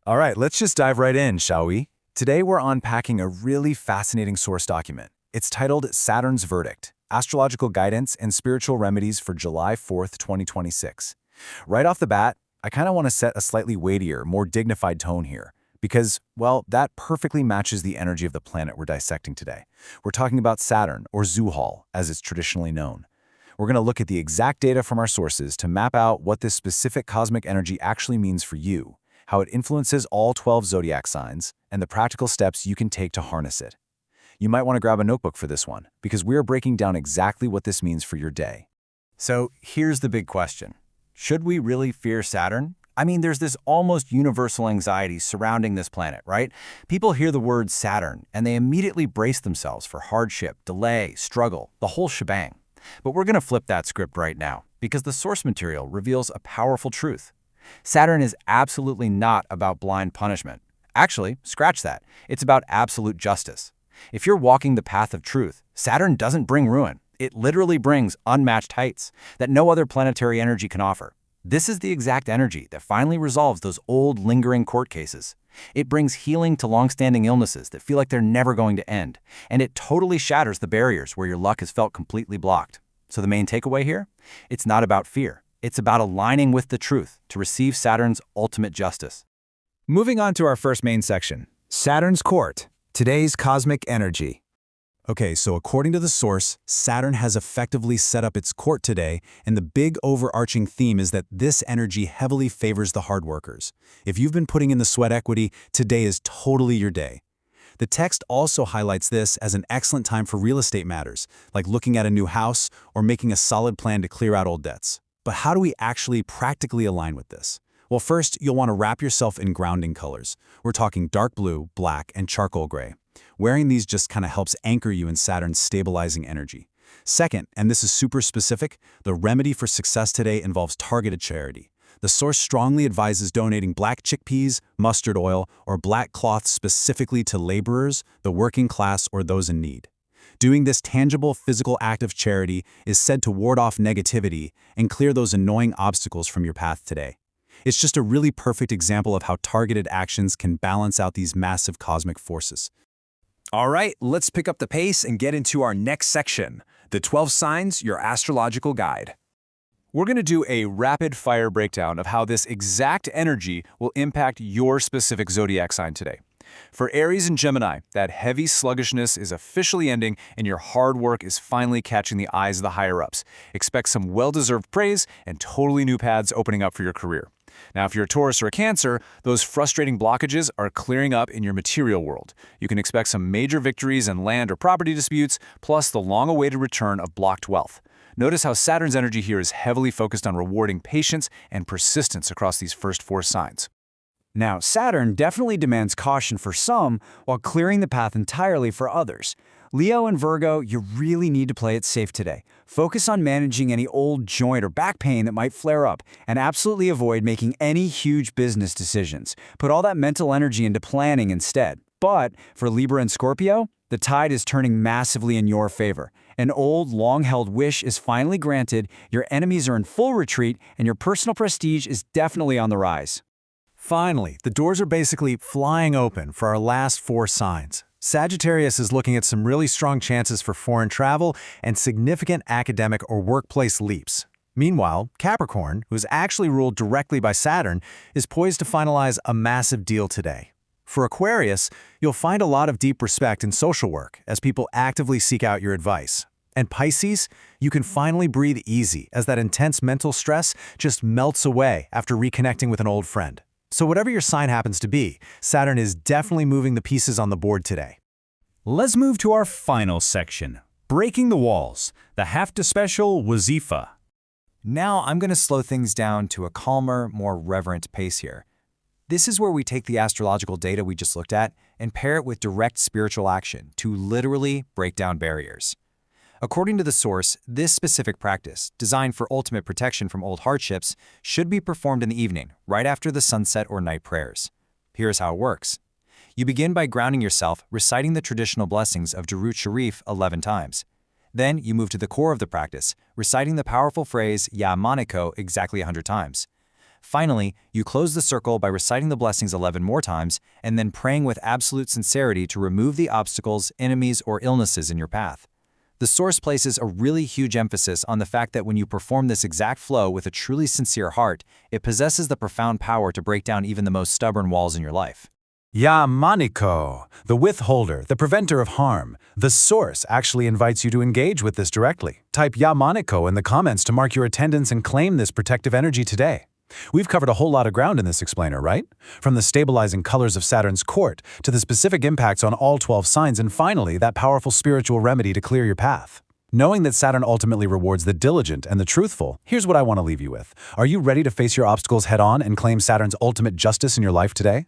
All right, let's just dive right in, shall we? Today we're unpacking a really fascinating source document. It's titled Saturn's Verdict, Astrological Guidance and Spiritual Remedies for July 4th, 2026. Right off the bat, I kind of want to set a slightly weightier, more dignified tone here, because, well, that perfectly matches the energy of the planet we're dissecting today. We're talking about Saturn, or Zuhal, as it's traditionally known. We're going to look at the exact data from our sources to map out what this specific cosmic energy actually means for you, how it influences all 12 zodiac signs, and the practical steps you can take to harness it. You might want to grab a notebook for this one, because we're breaking down exactly what this means for your day. So here's the big question. Should we really fear Saturn? I mean, there's this almost universal anxiety surrounding this planet, right? People hear the word Saturn, and they immediately brace themselves for hardship, delay, struggle, the whole shebang. But we're going to flip that script right now, because the source material reveals a powerful truth. Saturn is absolutely not about blind punishment. Actually, scratch that. It's about absolute justice. If you're walking the path of truth, Saturn doesn't bring ruin. It literally brings unmatched heights that no other planetary energy can offer. This is the exact energy that finally resolves those old, lingering court cases. It brings healing to long-standing illnesses that feel like they're never going to end. And it totally shatters the barriers where your luck has felt completely blocked. So the main takeaway here? It's not about fear. It's about aligning with the truth to receive Saturn's ultimate justice. Moving on to our first main section, Saturn's Court, today's cosmic energy. Okay, so according to the source, Saturn has effectively set up its court today, and the big overarching theme is that this energy heavily favors the hard workers. If you've been putting in the sweat equity, today is totally your day. The text also highlights this as an excellent time for real estate matters, like looking at a new house or making a solid plan to clear out old debts. But how do we actually practically align with this? Well, first, you'll want to wrap yourself in grounding colors. We're talking dark blue, black, and charcoal gray. Wearing these just kind of helps anchor you in Saturn's stabilizing energy. Second, and this is super specific, the remedy for success today involves targeted charity. The source strongly advises donating black chickpeas, mustard oil, or black cloth specifically to laborers, the working class, or those in need. Doing this tangible physical act of charity is said to ward off negativity and clear those annoying obstacles from your path today. It's just a really perfect example of how targeted actions can balance out these massive cosmic forces. All right, let's pick up the pace and get into our next section, the 12 signs, your astrological guide. We're going to do a rapid-fire breakdown of how this exact energy will impact your specific zodiac sign today. For Aries and Gemini, that heavy sluggishness is officially ending and your hard work is finally catching the eyes of the higher-ups. Expect some well-deserved praise and totally new paths opening up for your career. Now, if you're a Taurus or a Cancer, those frustrating blockages are clearing up in your material world. You can expect some major victories in land or property disputes, plus the long-awaited return of blocked wealth. Notice how Saturn's energy here is heavily focused on rewarding patience and persistence across these first four signs. Now, Saturn definitely demands caution for some, while clearing the path entirely for others. Leo and Virgo, you really need to play it safe today. Focus on managing any old joint or back pain that might flare up, and absolutely avoid making any huge business decisions. Put all that mental energy into planning instead. But for Libra and Scorpio, the tide is turning massively in your favor. An old, long-held wish is finally granted, your enemies are in full retreat, and your personal prestige is definitely on the rise. Finally, the doors are basically flying open for our last four signs. Sagittarius is looking at some really strong chances for foreign travel and significant academic or workplace leaps. Meanwhile, Capricorn, who's actually ruled directly by Saturn, is poised to finalize a massive deal today. For Aquarius, you'll find a lot of deep respect in social work as people actively seek out your advice. And Pisces, you can finally breathe easy as that intense mental stress just melts away after reconnecting with an old friend. So whatever your sign happens to be, Saturn is definitely moving the pieces on the board today. Let's move to our final section, Breaking the Walls, the Hafta special Wazifa. Now I'm going to slow things down to a calmer, more reverent pace here. This is where we take the astrological data we just looked at and pair it with direct spiritual action to literally break down barriers. According to the source, this specific practice, designed for ultimate protection from old hardships, should be performed in the evening, right after the sunset or night prayers. Here's how it works. You begin by grounding yourself, reciting the traditional blessings of Durud Sharif 11 times. Then you move to the core of the practice, reciting the powerful phrase Ya Maaniko exactly 100 times. Finally, you close the circle by reciting the blessings 11 more times and then praying with absolute sincerity to remove the obstacles, enemies, or illnesses in your path. The source places a really huge emphasis on the fact that when you perform this exact flow with a truly sincere heart, it possesses the profound power to break down even the most stubborn walls in your life. Ya Maaniko, the withholder, the preventer of harm. The source actually invites you to engage with this directly. Type Ya Maaniko in the comments to mark your attendance and claim this protective energy today. We've covered a whole lot of ground in this explainer, right? From the stabilizing colors of Saturn's court to the specific impacts on all 12 signs, and finally, that powerful spiritual remedy to clear your path. Knowing that Saturn ultimately rewards the diligent and the truthful, here's what I want to leave you with. Are you ready to face your obstacles head-on and claim Saturn's ultimate justice in your life today?